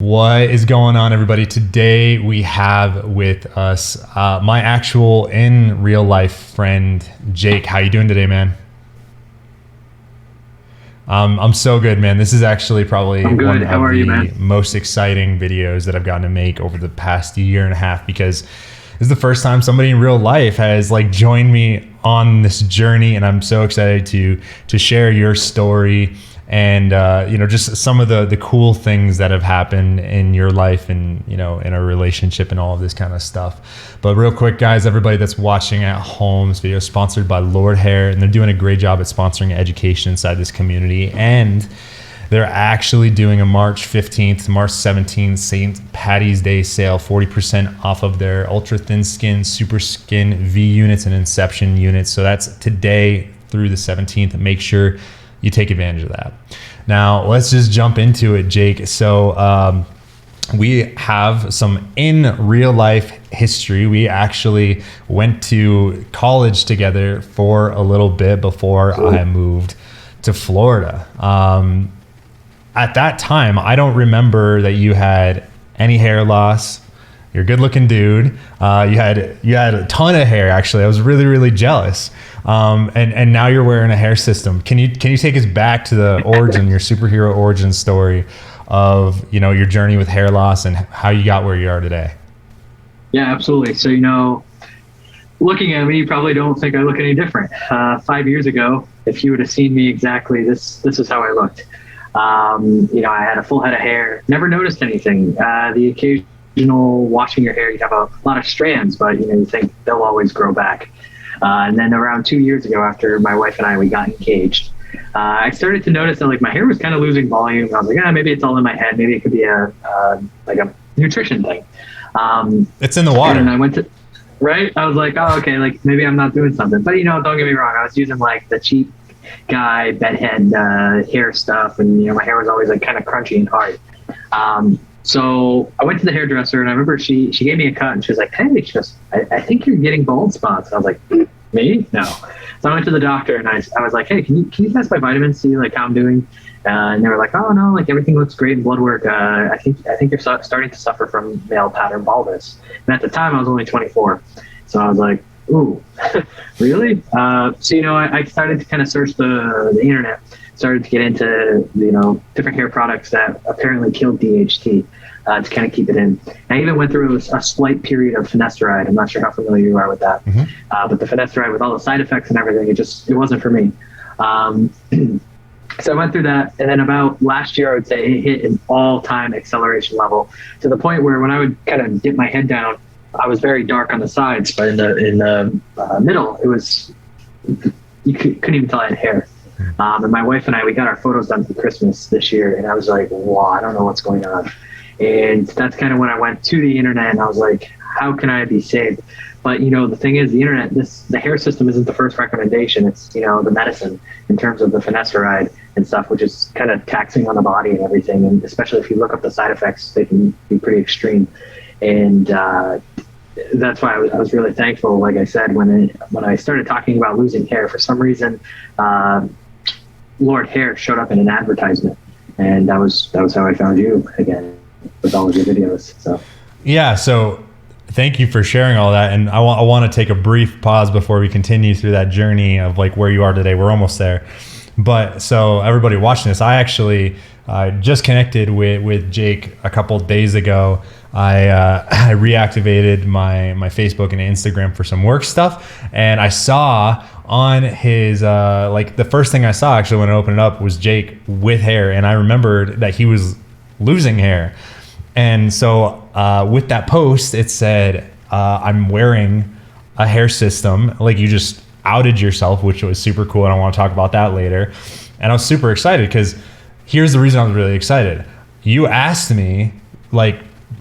What is going on, everybody? Today we have with us my actual in real life friend, Jake. How you doing today, man? I'm so good, man. This is actually probably I'm good. one How of are you, the man? most exciting videos that I've gotten to make over the past year and a half, because this is the first time somebody in real life has like joined me on this journey, and I'm so excited to share your story and just some of the cool things that have happened in your life and in a relationship and all of this kind of stuff. But real quick, guys, everybody that's watching at home, this video is sponsored by Lord Hair, and they're doing a great job at sponsoring education inside this community. And they're actually doing a March 15th to March 17th St. Patty's Day sale, 40% off of their ultra thin skin, super skin V units and Inception units. So that's today through the 17th. Make sure you take advantage of that. Now, let's just jump into it, Jake. So we have some in real life history. We actually went to college together for a little bit before I moved to Florida. At that time, I don't remember that you had any hair loss. You're a good looking dude. You had a ton of hair, actually. I was really, really jealous. And now you're wearing a hair system. Can you take us back to the origin, your superhero origin story of, your journey with hair loss and how you got where you are today? Yeah, absolutely. So, looking at me, you probably don't think I look any different. 5 years ago, if you would have seen me exactly, this is how I looked. I had a full head of hair, never noticed anything. The occasional washing your hair, you'd have a lot of strands, but you think they'll always grow back. And then around 2 years ago, after my wife and we got engaged, I started to notice that my hair was kind of losing volume. I was like, maybe it's all in my head. Maybe it could be a nutrition thing. It's in the water. And I went to, right? I was like, oh, okay, maybe I'm not doing something. But don't get me wrong. I was using the cheap guy bedhead hair stuff, and my hair was always kind of crunchy and hard. So I went to the hairdresser, and I remember she gave me a cut, and she was like, hey, she goes, I think you're getting bald spots. And I was like, me? No. So I went to the doctor, and I was like, hey, can you test my vitamins, see how I'm doing? And they were like, oh no, everything looks great in blood work. I think you're starting to suffer from male pattern baldness. And at the time I was only 24. So I was like, ooh, really? So, I started to kind of search the internet, started to get into, different hair products that apparently killed DHT to kind of keep it in. And I even went through a slight period of finasteride. I'm not sure how familiar you are with that. Mm-hmm. But the finasteride, with all the side effects and everything, it wasn't for me. So I went through that, and then about last year, I would say it hit an all-time acceleration level, to the point where when I would kind of dip my head down, I was very dark on the sides, but in the middle, it was, you couldn't even tell I had hair. And my wife and we got our photos done for Christmas this year, and I was like, wow, I don't know what's going on. And that's kind of when I went to the internet, and I was like, how can I be saved? But the thing is, the internet, the hair system isn't the first recommendation. It's the medicine, in terms of the finasteride and stuff, which is kind of taxing on the body and everything. And especially if you look up the side effects, they can be pretty extreme. And that's why I was really thankful. Like I said, when I started talking about losing hair, for some reason, Lord Hair showed up in an advertisement, and that was how I found you again with all of your videos. So yeah, so thank you for sharing all that. And I want to take a brief pause before we continue through that journey of where you are today. We're almost there. But so everybody watching this, I actually just connected with Jake a couple days ago. I reactivated my Facebook and Instagram for some work stuff, and I saw on his the first thing I saw actually when I opened it up was Jake with hair, and I remembered that he was losing hair. And so with that post, it said, I'm wearing a hair system. You just outed yourself, which was super cool, and I want to talk about that later. And I was super excited, because here's the reason I was really excited. You asked me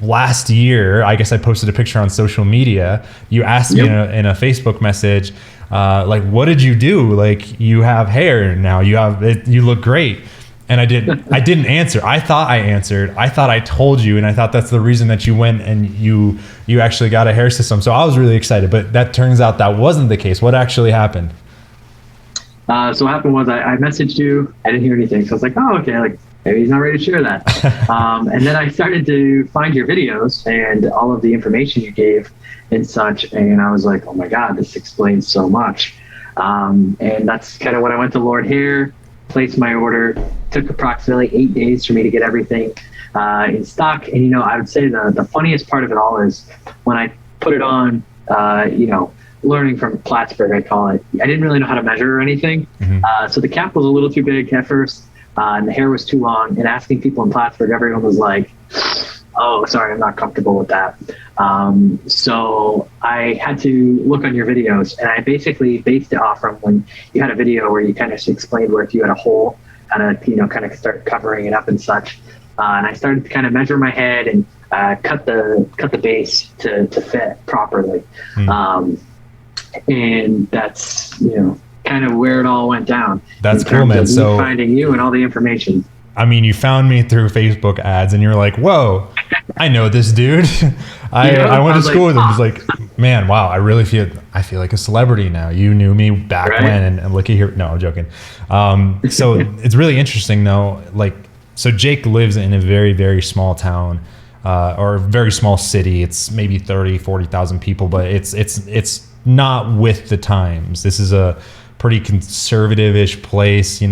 last year, I guess I posted a picture on social media. You asked me in a Facebook message, what did you do? You have hair now. You look great. And I didn't answer. I thought I answered. I thought I told you, and I thought that's the reason that you went and you actually got a hair system. So I was really excited, but that turns out that wasn't the case. What actually happened? So what happened was I messaged you. I didn't hear anything. So I was like, oh, okay. maybe he's not ready to share that. And then I started to find your videos and all of the information you gave and such. And I was like, oh my God, this explains so much. And that's kind of when I went to Lord Hair, placed my order. Took approximately 8 days for me to get everything in stock. And, I would say the funniest part of it all is when I put it on, learning from Plattsburgh, I call it. I didn't really know how to measure or anything. So the cap was a little too big at first, and the hair was too long. And asking people in Plattsburgh, everyone was like, oh, sorry, I'm not comfortable with that. So I had to look on your videos, and I basically based it off from when you had a video where you kind of explained where if you had a hole, how to, kind of start covering it up and such. And I started to kind of measure my head and cut the base to fit properly. And that's, kind of where it all went down. That's cool, man. So finding you and all the information. I mean, you found me through Facebook ads and you're like, whoa, I know this dude. I went to school with him. He's like, man, wow, I feel like a celebrity now. You knew me back when, and look at here. No, I'm joking. So it's really interesting though. So Jake lives in a very, very small town, or a very small city. It's maybe 30, 40,000 people, but it's not with the times. This is a pretty conservative-ish place, in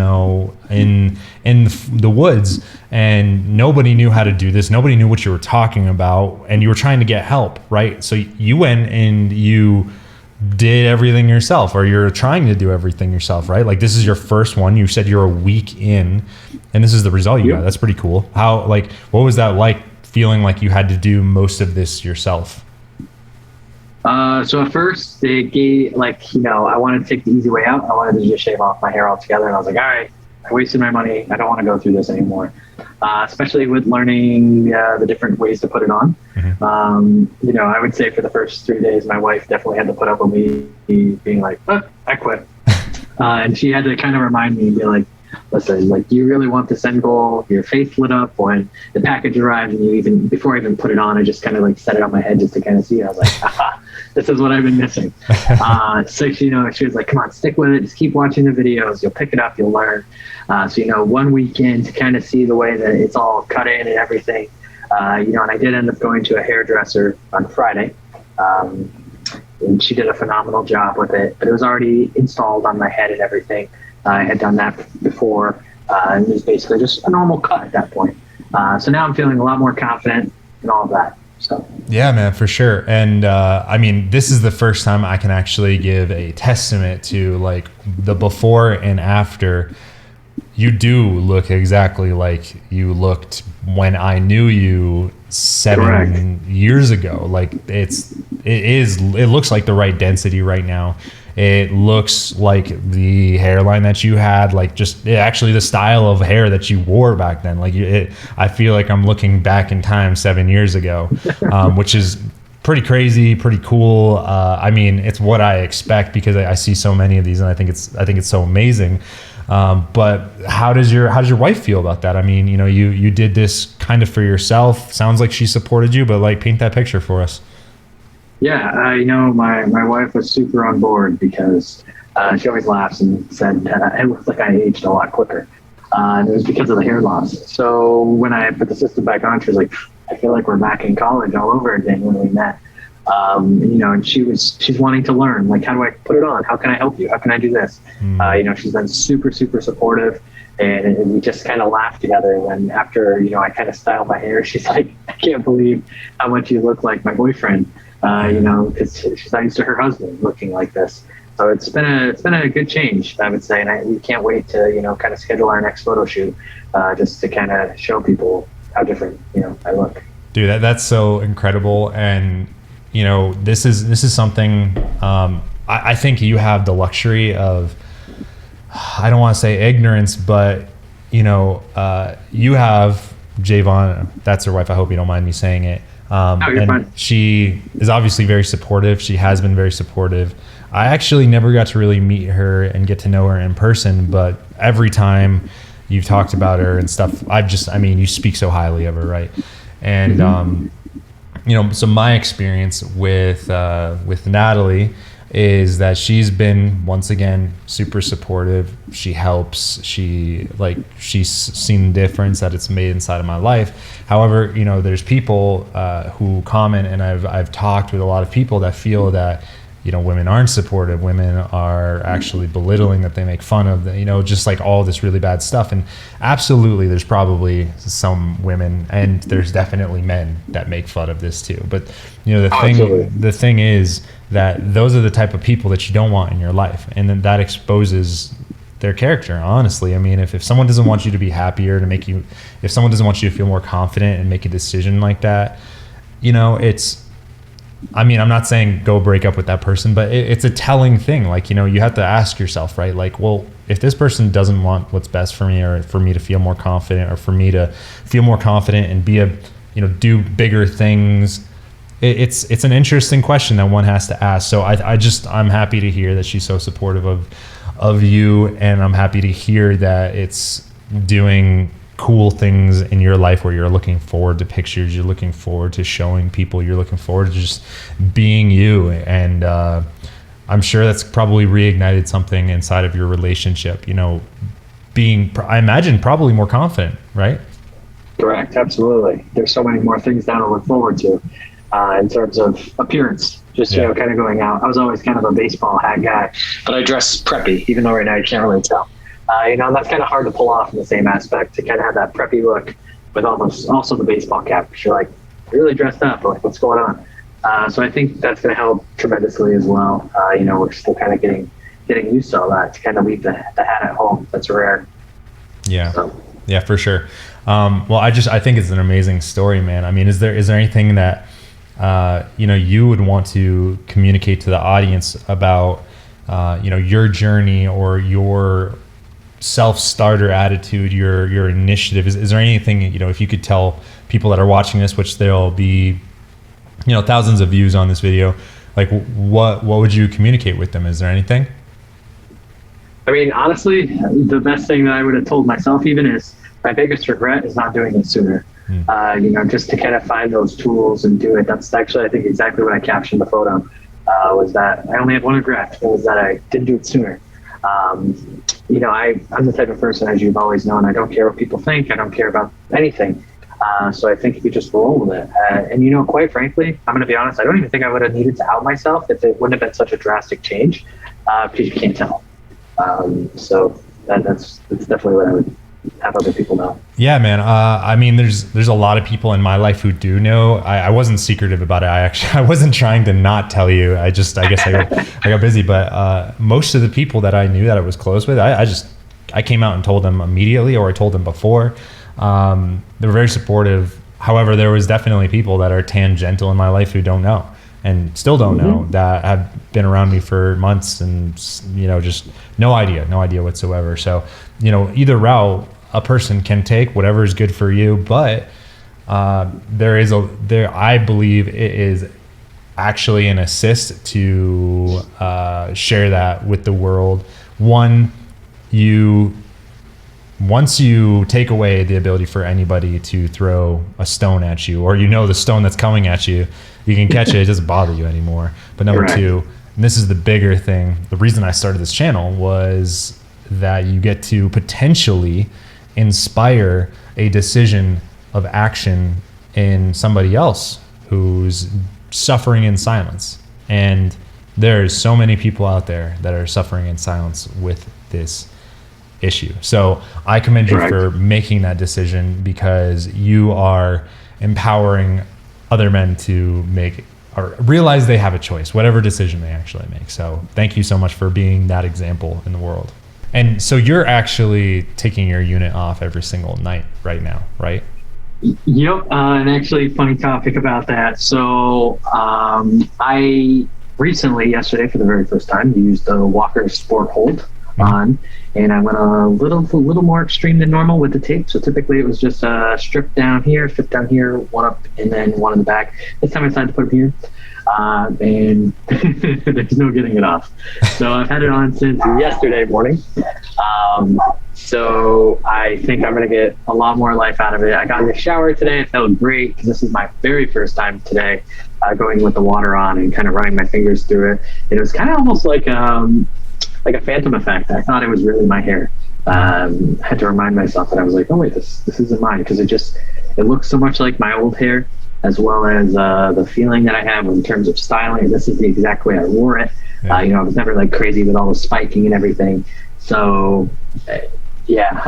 the woods, and nobody knew how to do this. Nobody knew what you were talking about, and you were trying to get help, right? So you went and you did everything yourself, or you're trying to do everything yourself, right? Like, this is your first one. You said you're a week in, and this is the result you got. That's pretty cool. How, what was that like, feeling like you had to do most of this yourself? So at first they gave, I wanted to take the easy way out. I wanted to just shave off my hair altogether. And I was like, all right, I wasted my money. I don't want to go through this anymore. Especially with learning the different ways to put it on. I would say for the first 3 days, my wife definitely had to put up with me being like, oh, I quit. And she had to kind of remind me and be like, listen, do you really want this end goal? Your face lit up when the package arrived, and before I even put it on, I just kind of set it on my head just to kind of see it. I was like, haha, this is what I've been missing. So she was like, come on, stick with it. Just keep watching the videos. You'll pick it up. You'll learn. So, 1 weekend to kind of see the way that it's all cut in and everything. And I did end up going to a hairdresser on Friday. And she did a phenomenal job with it, but it was already installed on my head and everything. I had done that before, and it was basically just a normal cut at that point. So now I'm feeling a lot more confident and all of that. So yeah, man, for sure. And I mean, this is the first time I can actually give a testament to the before and after. You do look exactly like you looked when I knew you 7 years ago. It looks like the right density right now. It looks like the hairline that you had, actually the style of hair that you wore back then. I feel like I'm looking back in time 7 years ago, which is pretty crazy, pretty cool. I mean, it's what I expect because I see so many of these, and I think it's so amazing. But how does your wife feel about that? I mean, you did this kind of for yourself. Sounds like she supported you, but paint that picture for us. Yeah, my wife was super on board because she always laughs and said it looks like I aged a lot quicker. And it was because of the hair loss. So when I put the system back on, she was like, I feel like we're back in college all over again when we met. And she's wanting to learn, how do I put it on? How can I help you? How can I do this? She's been super, super supportive, and we just kind of laughed together. And after, I kind of styled my hair, she's like, I can't believe how much you look like my boyfriend, because she's not used to her husband looking like this. So it's been a good change, I would say. And we can't wait to, kind of schedule our next photo shoot, just to kind of show people how different, I look. Dude, that's so incredible. And, this is something, I think you have the luxury of, I don't want to say ignorance, but, you have Javon, that's her wife. I hope you don't mind me saying it. You're fine. She is obviously very supportive. She has been very supportive. I actually never got to really meet her and get to know her in person, but every time you've talked about her and stuff, you speak so highly of her, right? And, so my experience with Natalie, is that she's been, once again, super supportive. She helps. She's seen the difference that it's made inside of my life. However, there's people who comment, and I've talked with a lot of people that feel that women aren't supportive. Women are actually belittling, that they make fun of, just like all this really bad stuff. And absolutely, there's probably some women, and there's definitely men that make fun of this too. But the thing is that those are the type of people that you don't want in your life, and then that exposes their character. Honestly, I mean, if someone doesn't want you to be happier, if someone doesn't want you to feel more confident and make a decision like that, I'm not saying go break up with that person, but it's a telling thing. Like, you have to ask yourself, right? Like, well, if this person doesn't want what's best for me, or for me to feel more confident, or for me to feel more confident and do bigger things, it's an interesting question that one has to ask. So I'm happy to hear that she's so supportive of you, and I'm happy to hear that it's doing cool things in your life where you're looking forward to pictures, you're looking forward to showing people, you're looking forward to just being you. And I'm sure that's probably reignited something inside of your relationship, being, I imagine, probably more confident, right? Correct. Absolutely. There's so many more things now to look forward to in terms of appearance. Just, kind of going out. I was always kind of a baseball hat guy, but I dress preppy, even though right now you can't really tell. And that's kind of hard to pull off in the same aspect, to kind of have that preppy look with also the baseball cap, because you're like, you're really dressed up, like, what's going on? So I think that's going to help tremendously as well. We're still kind of getting used to all that, to kind of leave the hat at home. That's rare. Yeah. Yeah, for sure. Well, I think it's an amazing story, man. I mean, is there anything that, you would want to communicate to the audience about, your journey, or your self-starter attitude, your initiative? Is there anything, if you could tell people that are watching this, which there'll be, thousands of views on this video, like what would you communicate with them? Is there anything? I mean, honestly, the best thing that I would have told myself even is, my biggest regret is not doing it sooner. Just to kind of find those tools and do it. That's actually, I think, exactly what I captioned the photo, was that I only had one regret. It was that I didn't do it sooner. I'm the type of person, as you've always known, I don't care what people think. I don't care about anything. So I think if you just roll with it. And, quite frankly, I'm going to be honest, I don't even think I would have needed to out myself if it wouldn't have been such a drastic change, because you can't tell. So that's definitely what I would have other people know. Yeah, man. I mean, there's a lot of people in my life who do know. I wasn't secretive about it. I wasn't trying to not tell you. I guess I got busy. But most of the people that I knew that I was close with, I came out and told them immediately, or I told them before. They were very supportive. However, there was definitely people that are tangential in my life who don't know, and still don't know, that have been around me for months, and just no idea whatsoever. So either route a person can take, whatever is good for you, but I believe it is actually an assist to share that with the world. Once you take away the ability for anybody to throw a stone at you, or the stone that's coming at you, you can catch it, it doesn't bother you anymore. But number two, and this is the bigger thing, the reason I started this channel was that you get to potentially inspire a decision of action in somebody else who's suffering in silence. And there's so many people out there that are suffering in silence with this issue. So I commend you for making that decision, because you are empowering other men to make, or realize they have a choice, whatever decision they actually make. So thank you so much for being that example in the world. And so you're actually taking your unit off every single night right now, right? Yep. And actually, funny topic about that. So I recently, yesterday, for the very first time, used the Walker Sport Hold. on, and I went a little more extreme than normal with the tape. So typically it was just a strip down here, one up, and then one in the back. This time I decided to put them here, and there's no getting it off. So I've had it on since yesterday morning. So I think I'm going to get a lot more life out of it. I got in the shower today. It felt great because this is my very first time today going with the water on and kind of running my fingers through it. It was kind of almost like a phantom effect. I thought it was really my hair. I had to remind myself that I was like, oh wait, this isn't mine, because it looks so much like my old hair, as well as the feeling that I have in terms of styling. This is the exact way I wore it. Yeah. I was never like crazy with all the spiking and everything. So yeah,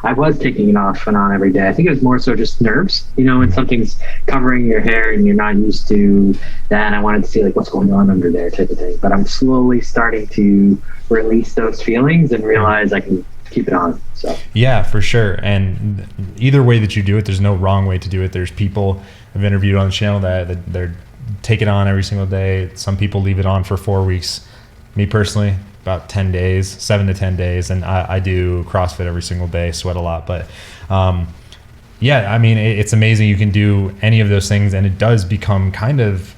I was taking it off and on every day. I think it was more so just nerves, when something's covering your hair and you're not used to that. And I wanted to see like what's going on under there type of thing. But I'm slowly starting to release those feelings and realize I can keep it on. So yeah, for sure. And either way that you do it, there's no wrong way to do it. There's people I've interviewed on the channel that they're take it on every single day. Some people leave it on for 4 weeks. Me personally, about 10 days, 7 to 10 days. And I do CrossFit every single day, sweat a lot. But yeah, I mean, it's amazing. You can do any of those things and it does become kind of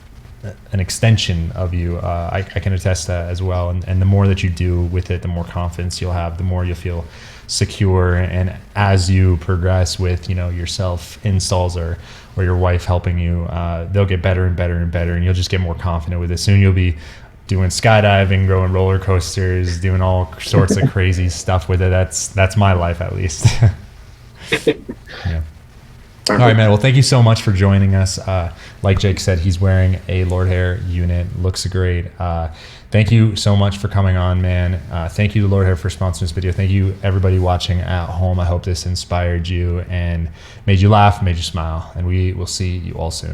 an extension of you. I can attest to that as well. And the more that you do with it, the more confidence you'll have, the more you'll feel secure. And as you progress with, your self installs or your wife helping you, they'll get better and better and better. And you'll just get more confident with it. Soon you'll be doing skydiving, going roller coasters, doing all sorts of crazy stuff with it. That's my life, at least. Yeah. All right, man. Well, thank you so much for joining us. Like Jake said, he's wearing a Lord Hair unit. Looks great. Thank you so much for coming on, man. Thank you to Lord Hair for sponsoring this video. Thank you, everybody watching at home. I hope this inspired you and made you laugh, made you smile, and we will see you all soon.